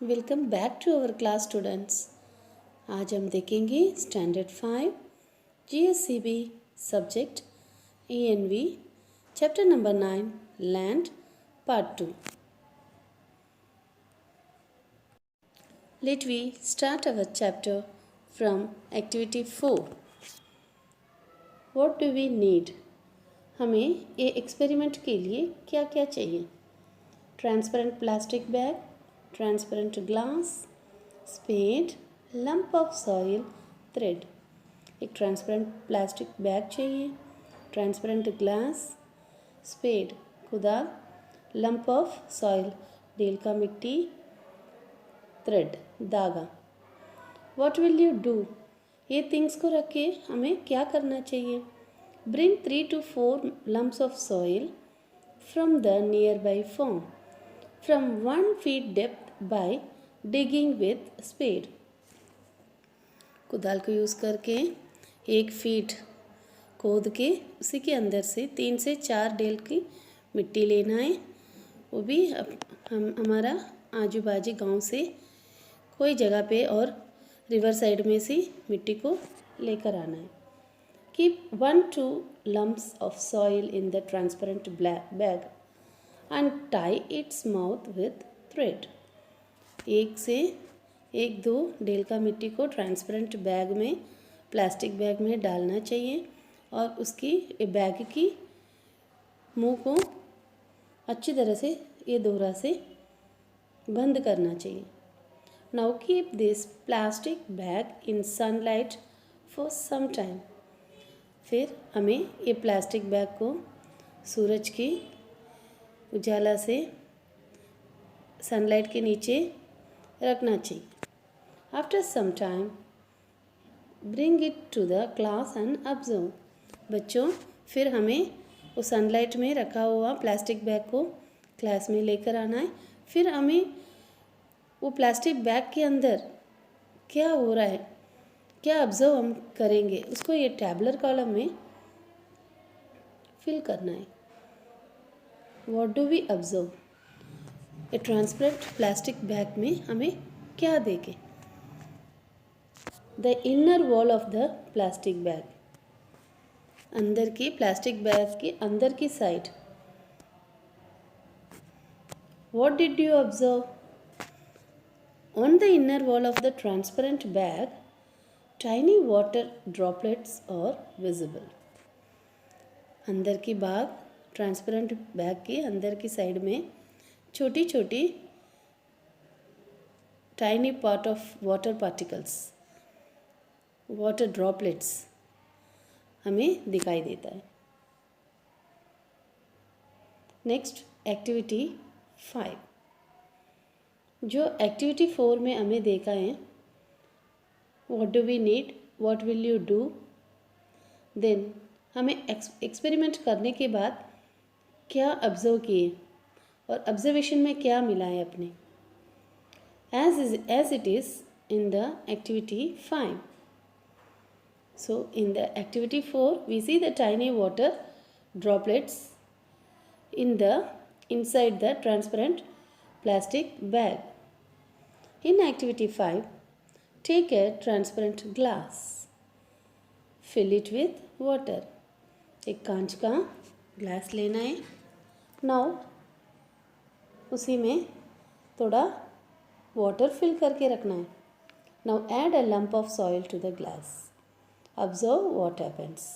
Welcome back to our class students. आज हम देखेंगे standard 5 GSCB subject ENV chapter number 9 land part 2। Let we start our chapter from activity 4। What do we need? हमें ये experiment के लिए क्या क्या चाहिए? Transparent plastic bag, transparent glass, spade, lump of soil, thread. एक ट्रांसपेरेंट प्लास्टिक बैग चाहिए, transparent glass, spade कुदाल, लंप ऑफ सॉइल डेल का मिट्टी, थ्रेड धागा। What will you do? ये थिंग्स को रख के हमें क्या करना चाहिए? Bring 3 to 4 lumps of soil from the nearby farm from 1 feet depth by digging with spade। कुदाल को यूज़ करके 1 फीट खोद के उसी के अंदर से 3 से 4 डेल की मिट्टी लेना है। वो भी हम हमारा आजू बाजू गांव से कोई जगह पे और रिवर साइड में से मिट्टी को लेकर आना है। Keep 1-2 lumps of soil in the transparent bag and tie its mouth with thread। 1 से 2 डेल का मिट्टी को ट्रांसपेरेंट बैग में प्लास्टिक बैग में डालना चाहिए और उसकी बैग की मुंह को अच्छी तरह से ये दोहरा से बंद करना चाहिए। Now keep this plastic bag in sunlight for some time। फिर हमें ये प्लास्टिक बैग को सूरज की उजाला से सनलाइट के नीचे रखना चाहिए। After some time bring it to the class and observe. बच्चों, फिर हमें वो सनलाइट में रखा हुआ प्लास्टिक बैग को क्लास में लेकर आना है। फिर हमें वो प्लास्टिक बैग के अंदर क्या हो रहा है, क्या ऑब्जर्व हम करेंगे, उसको ये टैबुलर कॉलम में फिल करना है। What do we observe? A transparent plastic bag में हमें क्या देखें? The inner wall of the plastic bag, अंदर की प्लास्टिक बैग की अंदर की side. What did you observe? On the inner wall of the transparent bag tiny water droplets are visible. अंदर की भाग ट्रांसपेरेंट बैग के अंदर की साइड में छोटी छोटी tiny part of water particles, water droplets हमें दिखाई देता है। Next activity 5। जो एक्टिविटी 4 में हमें देखा है, what do we need, what will you do, then हमें एक्सपेरिमेंट करने के बाद क्या ऑब्जर्व किए और ऑब्जर्वेशन में क्या मिला है अपने, as it is in the activity 5। So in the activity 4 we see the tiny water droplets inside the transparent plastic bag। In activity 5, take a transparent glass, fill it with water। एक कांच का glass लेना है। Now उसी में थोड़ा water fill करके रखना है। Now add a lump of soil to the glass, observe what happens.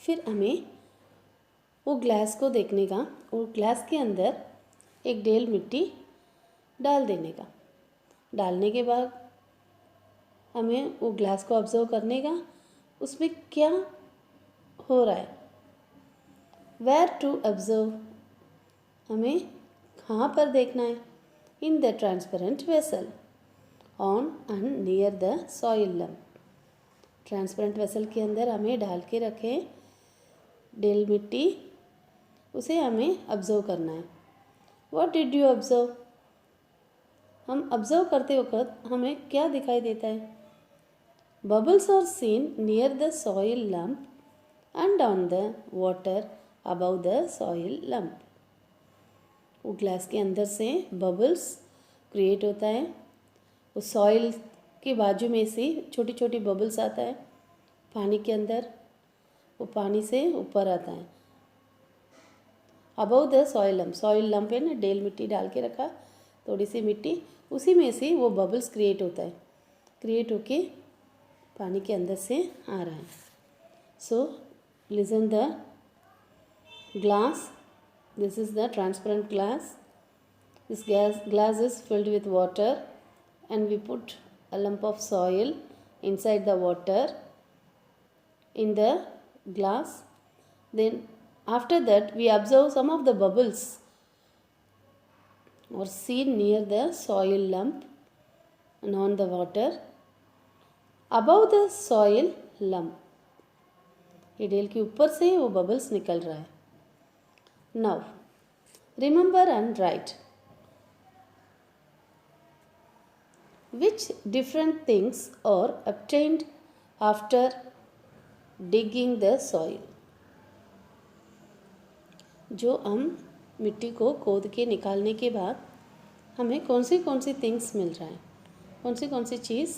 फिर हमें वो ग्लास को देखने का, वो ग्लास के अंदर एक डेल मिट्टी डाल देने का। डालने के बाद हमें वो ग्लास को ऑब्जर्व करने का, उसमें क्या हो रहा है। वेयर टू ऑब्जर्व, हमें कहाँ पर देखना है? In the transparent vessel, on and near the soil lump. Transparent vessel के अंदर हमें डाल के रखें डेल मिट्टी, उसे हमें ऑब्जर्व करना है। What did you observe? हम ऑब्जर्व करते वक्त हमें क्या दिखाई देता है? Bubbles are seen near the soil lump and on the water above the soil lump. वो ग्लास के अंदर से बबल्स क्रिएट होता है। उस सॉइल के बाजू में से छोटी छोटी बबल्स आता है पानी के अंदर, वो पानी से ऊपर आता है। अबव द सॉइल लम्प है ना, डेल मिट्टी डाल के रखा, थोड़ी सी मिट्टी, उसी में से वो बबल्स क्रिएट होता है, क्रिएट होके पानी के अंदर से आ रहा है। So listen the glass, this is the transparent glass. This glass is filled with water and we put a lump of soil inside the water in the glass. Then after that we observe some of the bubbles or seen near the soil lump and on the water. Above the soil lump, ये del के ऊपर से वो bubbles निकल रहा है. Now remember and write which different things are obtained after digging the soil. जो हम मिट्टी को खोद के निकालने के बाद हमें कौन सी थिंग्स मिल रहा है, कौन सी चीज़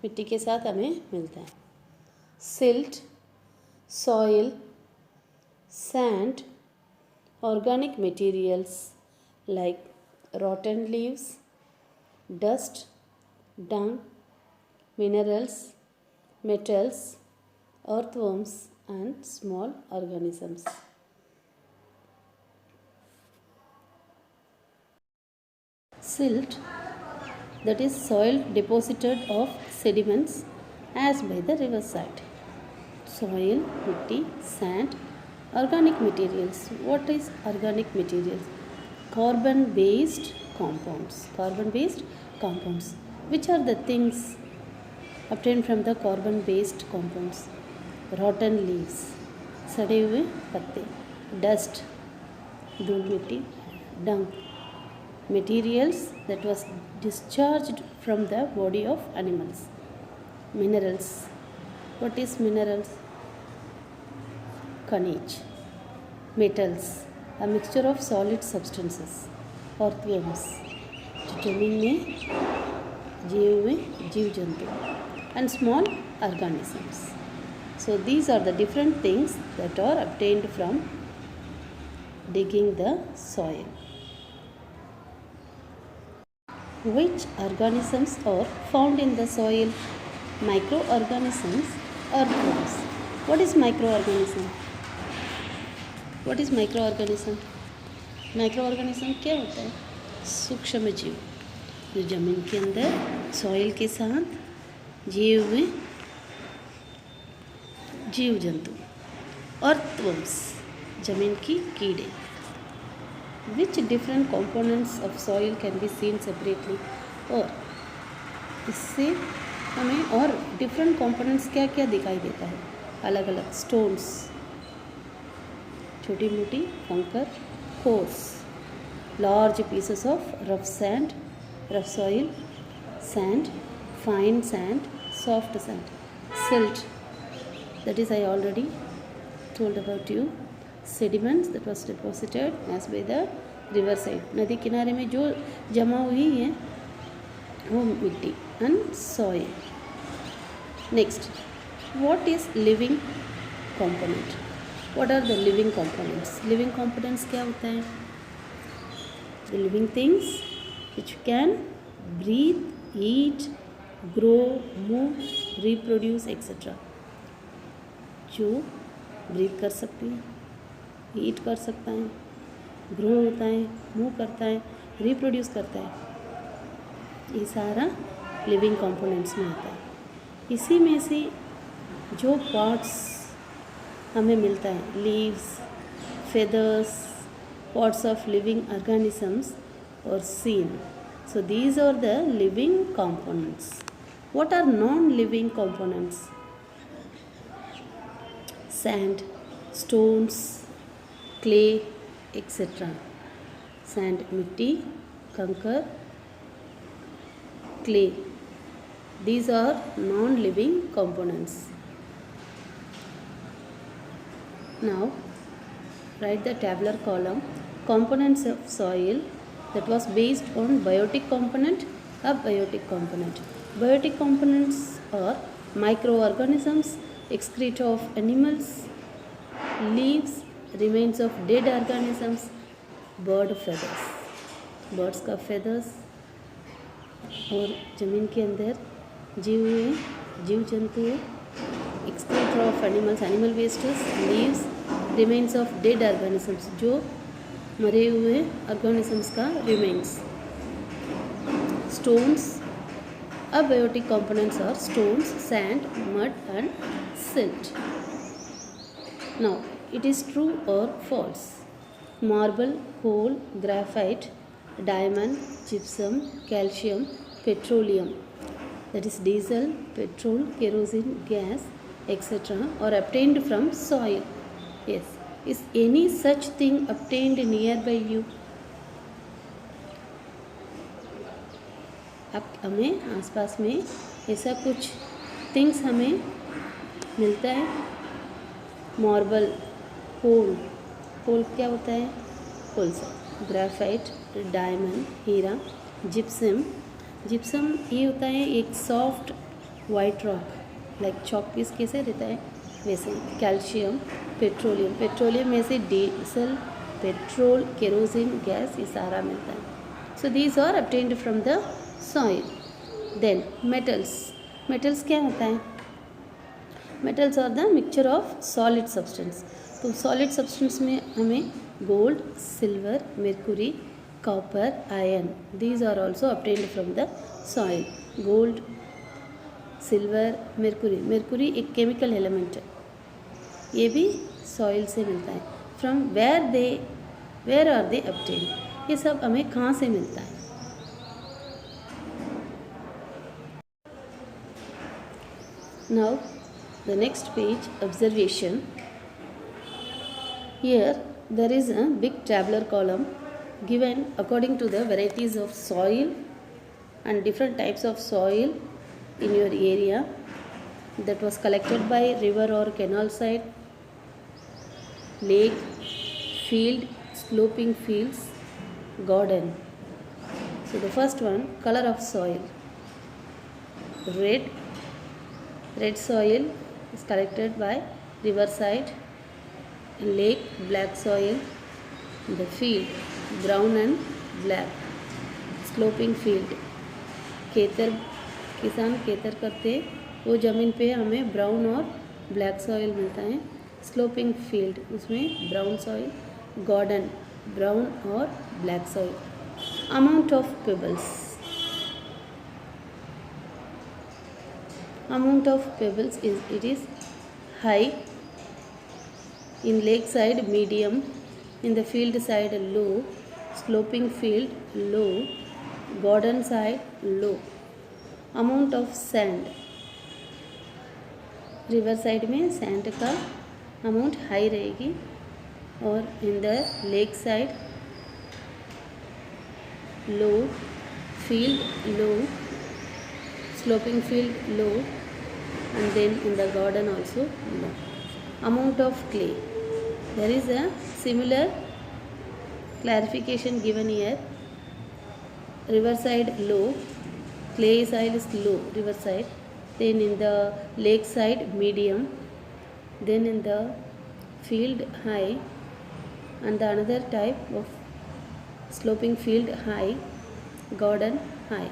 मिट्टी के साथ हमें मिलता है. Silt, soil, sand, organic materials like rotten leaves, dust, dung, minerals, metals, earthworms and small organisms. Silt, that is soil deposited of sediments as by the riverside. Soil, mitti, sand, organic materials. What is organic materials? Carbon-based compounds. Which are the things obtained from the carbon-based compounds? Rotten leaves, सड़े हुए पत्ते, dust, धूल मिट्टी, dung, materials that was discharged from the body of animals. Minerals, what is minerals? Khaniज. Metals, a mixture of solid substances. Earthworms, जो जमीन में जिए हुए जीव जंतु, and small organisms. So these are the different things that are obtained from digging the soil. Which organisms are found in the soil? Microorganisms, earthworms. What is microorganism? What is microorganism? Microorganism क्या होता है? सूक्ष्म जीव जो जमीन के अंदर soil के साथ जिए हुए जीव जंतु. अर्थवर्म्स, जमीन की कीड़े. Which different components of soil can be seen separately. और इससे हमें और डिफरेंट कंपोनेंट्स क्या क्या दिखाई देता है अलग अलग. स्टोन्स, छोटी मोटी कंकर. Course, large pieces of rough sand, rough soil. Sand, fine sand, soft sand. Silt, that is I already told about you. Sediments that was deposited as by the river side, नदी किनारे में जो जमा हुई है वो मिट्टी. and soil. Next, what is living component? What are the living components? Living components क्या होता है? The living things which can breathe, eat, grow, move, reproduce, etc. जो ब्रीथ कर सकती है, ईट कर सकता है, ग्रो होता है, मूव करता है, रिप्रोड्यूस करता है, ये सारा लिविंग कंपोनेंट्स में आता है. इसी में से जो पार्ट्स हमें मिलता है, leaves, feathers, parts of living organisms are seen. So these are the living components. What are non-living components? Sand, stones, clay, etc. Sand, mitti, कंकर, clay. These are non-living components. Now write the tabular column. Components of soil that was based on biotic component, abiotic component. Biotic components are microorganisms, excreta of animals, leaves, remains of dead organisms, bird feathers. Birds का feathers और ज़मीन के अंदर जीव हुए जीव जंतु excreta of animals animal wastes leaves remains of dead organisms जो मरे हुए ऑर्गेनिजम्स का remains stones abiotic components are stones sand mud and silt. Now it is true or false. Marble, coal, graphite, diamond, gypsum, calcium, petroleum, that is diesel, petrol, kerosene, gas, etc. are obtained from soil. Yes. Is any such thing obtained nearby you? अब हमें आसपास में ऐसा कुछ things हमें मिलता है. Marble, कोल क्या होता है? कोलसा. ग्रेफाइट, डायमंड, हीरा. जिप्सम ये होता है एक soft white rock like chalk piece कैसे रहता है वैसे. कैल्शियम, पेट्रोलियम में से डीजल, पेट्रोल, केरोसिन, गैस ये सारा मिलता है. So these are obtained from the soil. Then metals क्या होता है? Metals are the mixture of solid substance. तो सॉलिड सब्सटेंस में हमें gold, silver, mercury, copper, iron these are also obtained from the soil. Gold, silver, mercury एक chemical element है, ये भी सॉइल से मिलता है. From where are they obtained? ये सब हमें कहाँ से मिलता है? Now the next page, observation. Here there is a big tabular column given according to the varieties of soil and different types of soil in your area that was collected by river or canal side, lake, field, sloping fields, garden. So the first one, color of soil. Red soil is collected by riverside, lake, black soil, the field, brown and black, sloping field. किसान खेतर करते वो ज़मीन पे हमें brown और black soil मिलता है. स्लोपिंग फील्ड उसमें ब्राउन सॉइल. गार्डन ब्राउन और black soil. Amount of pebbles. Amount of pebbles is high, in lake side medium, in the field side low, sloping field low, garden side low. Amount of sand. River side में sand का amount high रहेगी और in the lake side low, field low, sloping field low, and then in the garden also low. Amount of clay. There is a similar clarification given here. River side low, clay soil is low river side, then in the lake side medium, then in the field high, and the another type of sloping field high, garden high.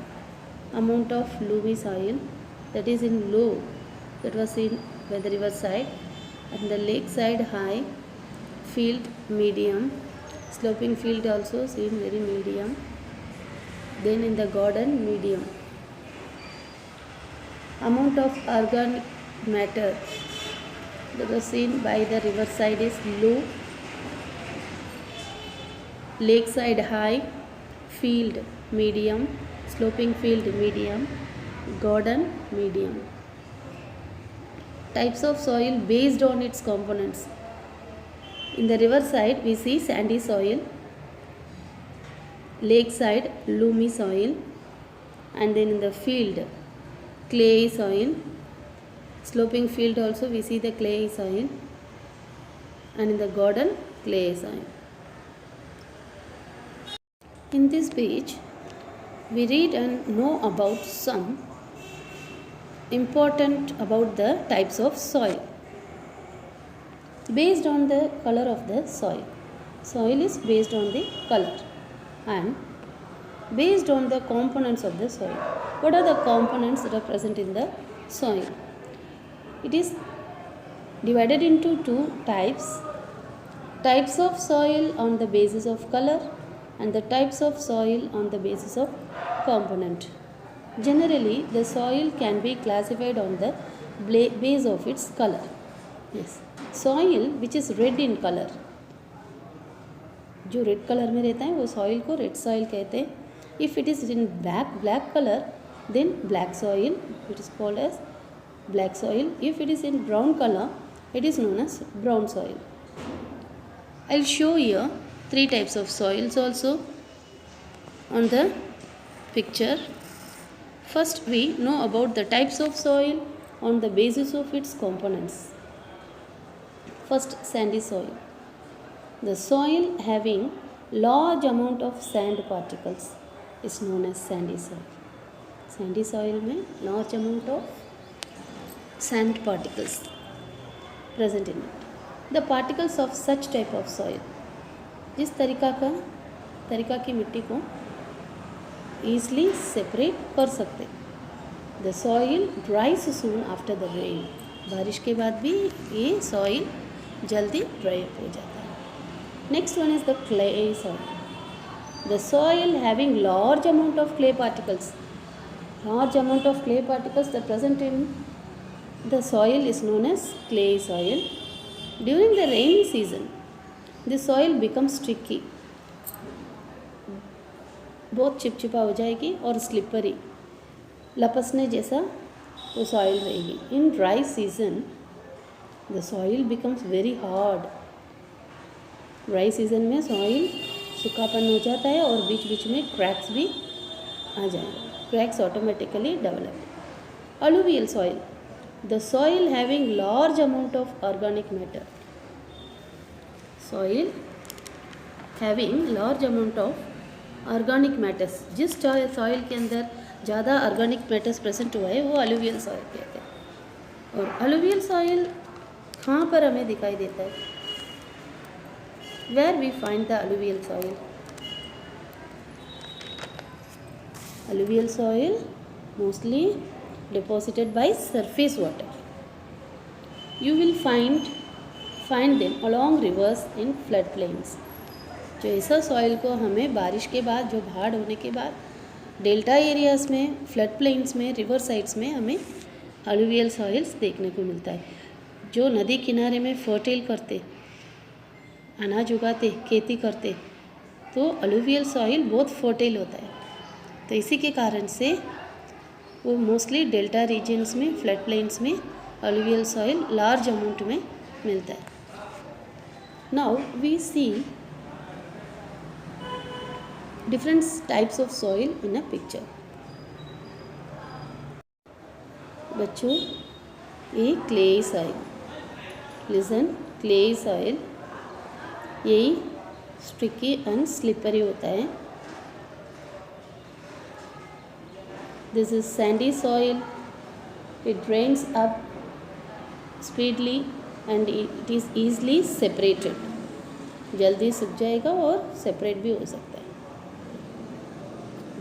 Amount of loamy soil, that is in low, that was seen by the river side, and the lake side high, field medium, sloping field also seen very medium, then in the garden medium. Amount of organic matter that was seen by the river side is low, lake side high, field medium, sloping field medium, garden medium. Types of soil based on its components. In the river side we see sandy soil, lake side loamy soil, and then in the field clay soil, sloping field also we see the clay soil, and in the garden clay soil. In this page, we read and know about some important about the types of soil based on the color of the soil. Soil is based on the color and based on the components of the soil. What are the components that are present in the soil? It is divided into two types. Types of soil on the basis of color and the types of soil on the basis of component. Generally, the soil can be classified on the base of its color. Yes, soil which is red in color, जो red colour में रहता है वो soil को red soil कहते हैं. If it is in black colour then black soil, it is called as black soil. If it is in brown colour it is known as brown soil. I'll show here three types of soils also on the picture. First, we know about the types of soil on the basis of its components. First, sandy soil. The soil having large amount of sand particles is known as sandy soil. Sandy soil में large amount of sand particles present in it. The particles of such type of soil, जिस तरीका की मिट्टी को easily separate कर सकते. The soil dries soon after the rain. बारिश के बाद भी ये soil जल्दी dry up हो जाता है. Next one is the clay soil. The soil having large amount of clay particles. Large amount of clay particles that present in the soil is known as clay soil. During the rainy season, the soil becomes sticky. बहुत चिपचिपा हो जाएगी और slippery, लपसने जैसा वो soil रहेगी. In dry season the soil becomes very hard. Dry season में soil सूखापन हो जाता है और बीच बीच में क्रैक्स भी आ जाएंगे. Cracks automatically develop. Alluvial soil. The soil having large amount of organic matter. Soil having large amount of organic matters. जिस soil के अंदर ज़्यादा organic matters present हुआ है वो alluvial soil कहते हैं. और alluvial soil कहाँ पर हमें दिखाई देता है? Where we find the alluvial soil? Alluvial soil mostly deposited by surface water. You will find them along rivers in flood plains. जो ऐसा सॉइल को हमें बारिश के बाद, जो बाढ़ होने के बाद डेल्टा एरियाज़ में, फ्लड प्लेन्स में, रिवर साइड्स में हमें अलुवियल सॉइल्स देखने को मिलता है. जो नदी किनारे में फर्टाइल करते, अनाज उगाते, खेती करते, तो अलुवियल सॉइल बहुत फर्टाइल होता है. तो इसी के कारण से वो मोस्टली डेल्टा रीजन्स में, फ्लड प्लेन्स में अलुवियल सॉइल लार्ज अमाउंट में मिलता है. Now we see different types of soil in a picture. बच्चों, ये clay soil. Listen, clay soil यही sticky and slippery होता है. This is sandy soil. It drains up speedily and it is easily separated. जल्दी सूख जाएगा और separate भी हो सकता है.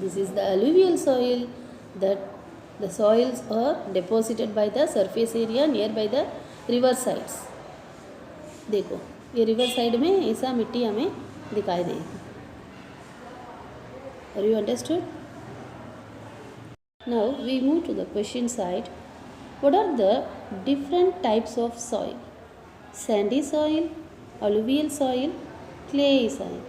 This is the alluvial soil, that the soils are deposited by the surface area nearby the river sides. देखो, ये river side में ऐसा मिट्टी हमें दिखाई देगी. Are you understood? Now we move to the question side. What are the different types of soil? Sandy soil, alluvial soil, clay soil.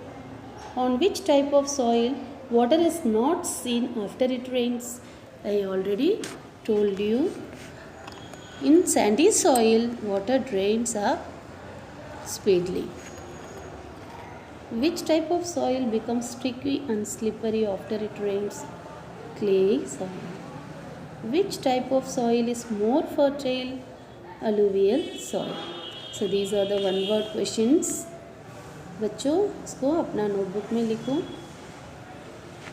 On which type of soil water is not seen after it rains? I already told you. In sandy soil, water drains up speedily. Which type of soil becomes sticky and slippery after it rains? Clay soil. Which type of soil is more fertile? Alluvial soil. So these are the one word questions. बच्चों, इसको अपना notebook में लिखो.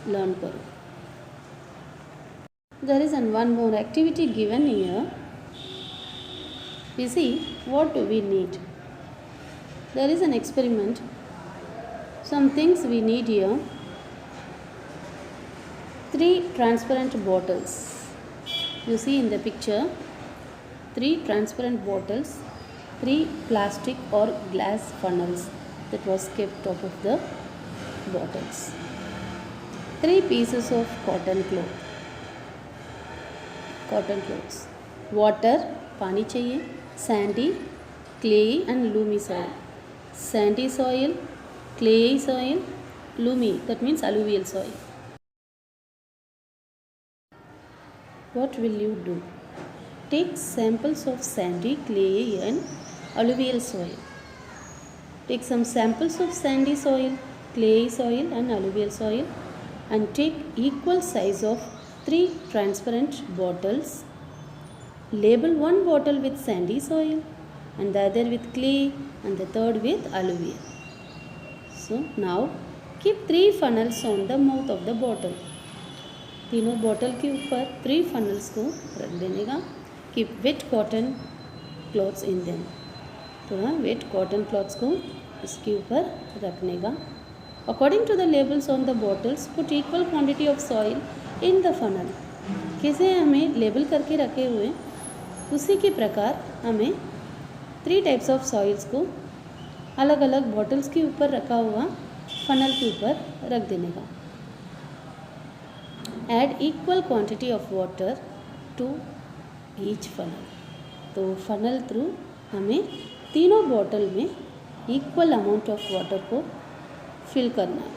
Learn करो। There is one more activity given here. We see what do we need. There is an experiment. Some things we need here. 3 transparent bottles. You see in the picture 3 transparent bottles, 3 plastic or glass funnels that was kept top of the bottles, 3 pieces of cotton clothes, water पानी चाहिए, sandy, clayey and loamy soil. Sandy soil, clayey soil, loamy, that means alluvial soil. What will you do? Take samples of sandy, clayey and alluvial soil. Take some samples of sandy soil, clayey soil and alluvial soil and take equal size of 3 transparent bottles. Label one bottle with sandy soil and the other with clay and the third with alluvial. So now keep 3 funnels on the mouth of the bottle. तीनों bottle के ऊपर 3 funnels को रख देने का. Keep wet cotton cloths in them. थोड़ा wet cotton cloths को इसके ऊपर रखने का. According to the labels on the bottles, put equal quantity of soil in the funnel. कैसे हमें लेबल करके रखे हुए उसी के प्रकार हमें 3 टाइप्स ऑफ सॉइल्स को अलग अलग बॉटल्स के ऊपर रखा हुआ फनल के ऊपर रख देने का. Add equal quantity of water to each funnel. तो फनल थ्रू हमें तीनों बॉटल में इक्वल अमाउंट ऑफ वाटर को फिल करना है,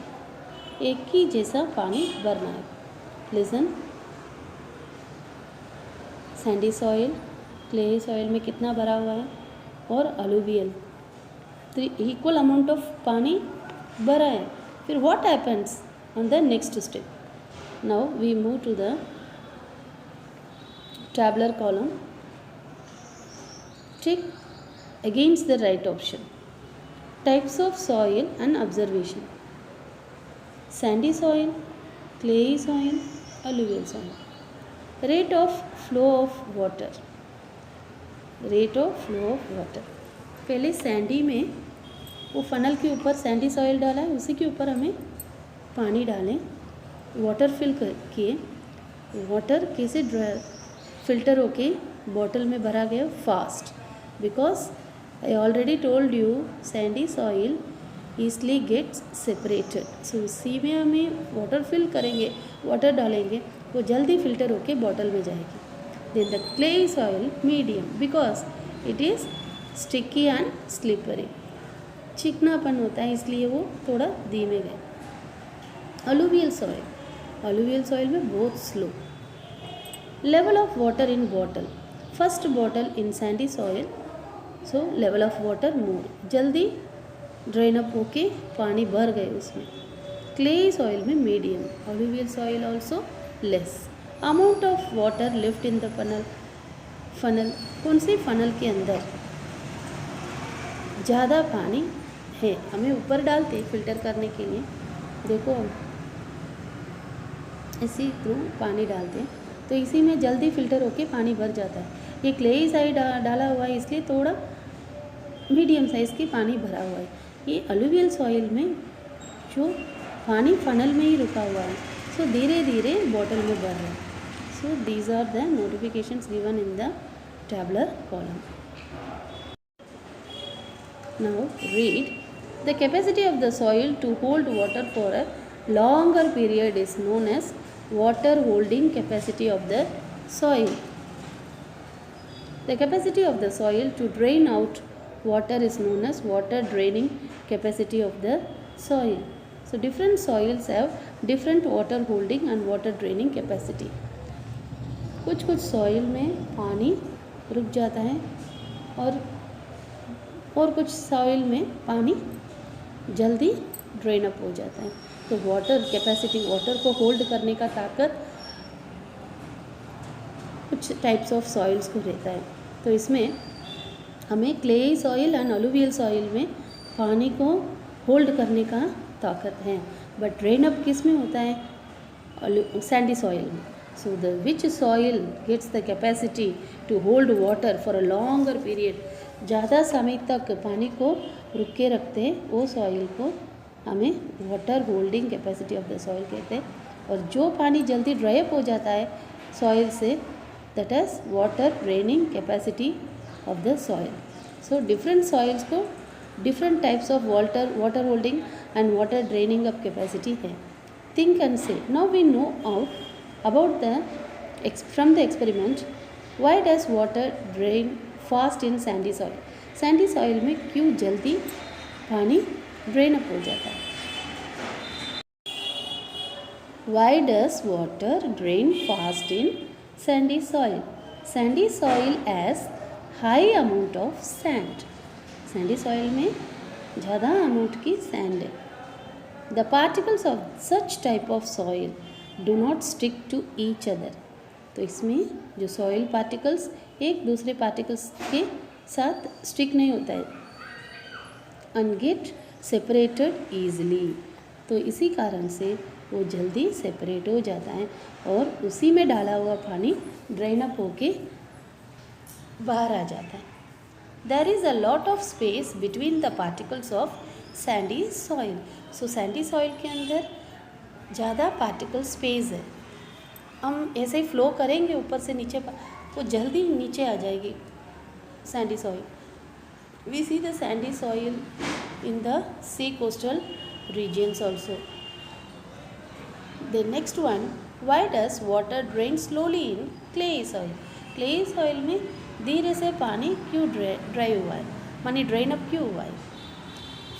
एक ही जैसा पानी भरना है. Listen, sandy soil, clay soil में कितना भरा हुआ है और अलुवियल इक्वल अमाउंट ऑफ पानी भरा है. फिर what happens on the next step. Now we move to the tabular column. Tick against the right option. Types of soil and observation. Sandy soil, clayey soil, alluvial soil. Rate of flow of water. Rate of flow of water. पहले Sandy में वो funnel के ऊपर Sandy soil डाला है, उसी के ऊपर हमें पानी डालें, वाटर फिल किए. वाटर कैसे फिल्टर होके बॉटल में भरा गया fast, because I already told you sandy soil easily gets separated. So उसी में हमें वाटर फिल करेंगे, वाटर डालेंगे, वो जल्दी फिल्टर होके बॉटल में जाएगी. Then the clay soil medium, because it is sticky and slippery. चिकनापन होता है इसलिए वो थोड़ा धीमे गए. अलुवियल सॉइल, अलुवियल सॉइल में बहुत slow. Level of water in bottle. First bottle in Sandy soil, so level of water more, जल्दी ड्रेन अप होके पानी भर गए उसमें. क्ले सॉइल में medium, alluvial soil also less. Amount of water lift in the funnel. कौन सी funnel के अंदर ज़्यादा पानी है, हमें ऊपर डालते फिल्टर करने के लिए. देखो इसी थ्रू पानी डालते हैं तो इसी में जल्दी फिल्टर होके पानी भर जाता है. ये क्लेई साइड डाला हुआ है इसलिए थोड़ा मीडियम साइज़ की पानी भरा हुआ है. ये अलुवियल सॉइल में जो पानी फनल में ही रुका हुआ है, सो धीरे धीरे बॉटल में भर रहा है. So these are the notifications given in the tabular column. Now read. The capacity of the soil to hold water for a longer period is known as water holding capacity of the soil. The capacity of the soil to drain out water is known as water draining capacity of the soil. So different soils have different water holding and water draining capacity. कुछ soil में पानी रुक जाता है और कुछ soil में पानी जल्दी ड्रेन अप हो जाता है. तो वाटर कैपेसिटी, वाटर को होल्ड करने का ताकत कुछ टाइप्स ऑफ सॉइल्स को रहता है. तो इसमें हमें clayey soil and alluvial soil में पानी को होल्ड करने का ताकत है. बट ड्रेन अप किस में होता है, सैंडी सॉइल में. So the which soil gets the capacity to hold water for a longer period, ज़्यादा समय तक पानी को रुक के रखते हैं, वो सॉइल को हमें water holding capacity of the soil कहते हैं. और जो पानी जल्दी ड्राई अप हो जाता है सॉइल से, that is water draining capacity of the soil. So different soils को different types of water holding and water draining of capacity है. Think and say. Now we know about from the experiment, why does water drain fast in sandy soil? Sandy soil में क्यों जल्दी पानी drain up हो जाता है? Why does water drain fast in sandy soil? Sandy soil has high amount of sand. Sandy soil में ज़्यादा amount की सैंड है. The particles of such type of soil do not stick to each other. तो इसमें जो soil particles एक दूसरे particles के साथ स्टिक नहीं होता है, and get separated easily. तो इसी कारण से वो जल्दी सेपरेट हो जाता है और उसी में डाला हुआ पानी ड्रेन अप होके बाहर आ जाता है. There is a lot of space between the particles of sandy soil. So sandy soil के अंदर ज़्यादा पार्टिकल स्पेस है. हम ऐसे ही फ्लो करेंगे ऊपर से नीचे तो जल्दी नीचे आ जाएगी sandy soil. We see the sandy soil in the sea coastal regions also. The next one, why does water drain slowly in clay soil? Clay soil में धीरे से पानी क्यों ड्राई हुआ है, मानी ड्रेन अप क्यों हुआ है?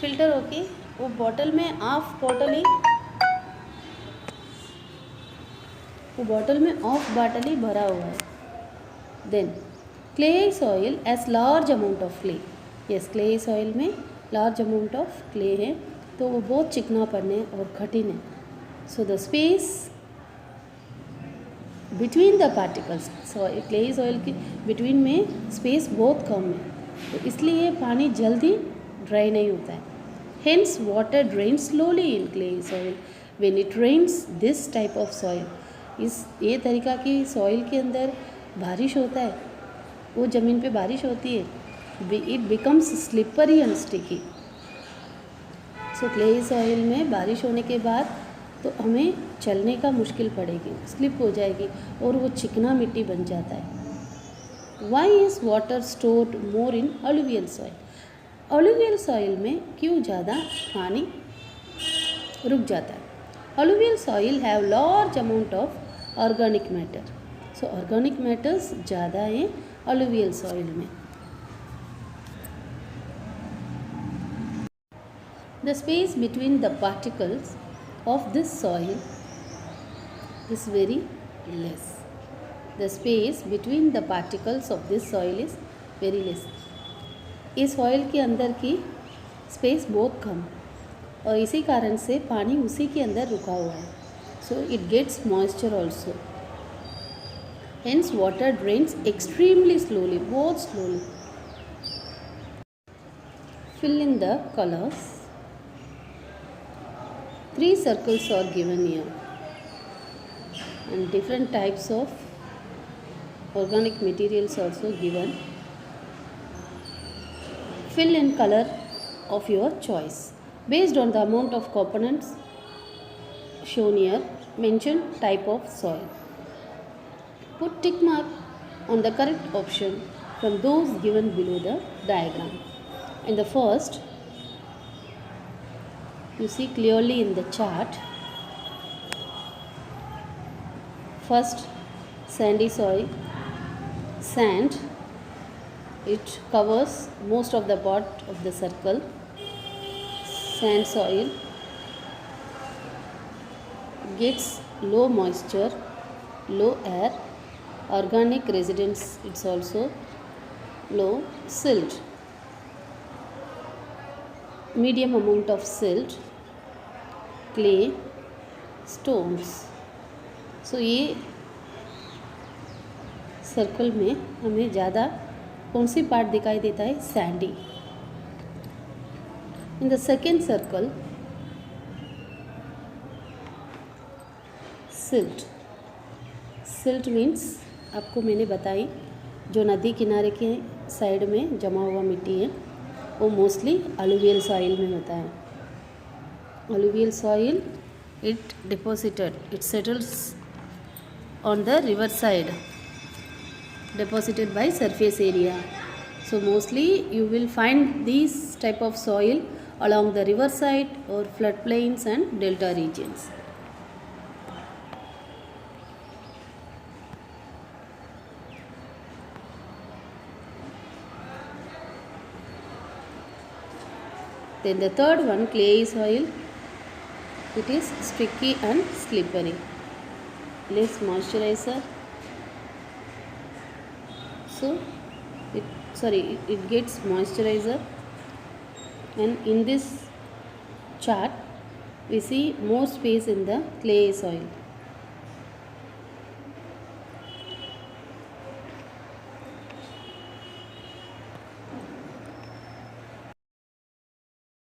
फिल्टर होके वो बॉटल में हाफ बॉटल ही भरा हुआ है. Then clay soil has large amount of clay. Yes, clay soil में लार्ज अमाउंट ऑफ क्ले है तो वो बहुत चिकना पड़ने और कठिन है. So the space between the particles, clay soil के बिटवीन में स्पेस बहुत कम है तो इसलिए पानी जल्दी ड्राई नहीं होता है. Hence water drain slowly in clay soil when it rains this type of soil. ये तरीका की सॉइल के अंदर बारिश होता है, वो ज़मीन पे बारिश होती है, it becomes slippery and sticky. So clay soil में बारिश होने के बाद तो हमें चलने का मुश्किल पड़ेगी, स्लिप हो जाएगी और वो चिकना मिट्टी बन जाता है. Why is water stored more in alluvial soil? Alluvial soil में क्यों ज़्यादा पानी रुक जाता है? Alluvial soil have large amount of organic matter. So organic matters ज़्यादा हैं अलुवियल सॉइल में. The space between the particles of this soil is very less. The space between the particles of this soil is very less. इस soil के अंदर की space बहुत कम और इसी कारण से पानी उसी के अंदर रुका हुआ है. So it gets moisture also. Hence water drains extremely slowly, बहुत slowly. Fill in the colours. 3 circles are given here and different types of organic materials also given. Fill in color of your choice based on the amount of components shown here. Mention type of soil. Put tick mark on the correct option from those given below the diagram. In the first, you see clearly in the chart, first sandy soil, sand, it covers most of the part of the circle. Sand soil gets low moisture, low air, organic residence, it's also low. Silt, medium amount of silt, clay, stones. सो ये circle में हमें ज़्यादा कौन C part दिखाई देता है? Sandy. In the second circle silt. Silt means आपको मैंने बताई, जो नदी किनारे के साइड में जमा हुआ मिट्टी है वो मोस्टली अलुवियल सॉइल में होता है। Alluvial soil it deposited, it settles on the river side, deposited by surface area. So mostly you will find these type of soil along the river side or floodplains and delta regions. Then the third one, clayey soil. It is sticky and slippery, less moisturizer. So it gets moisturizer, and in this chart we see more space in the clay soil.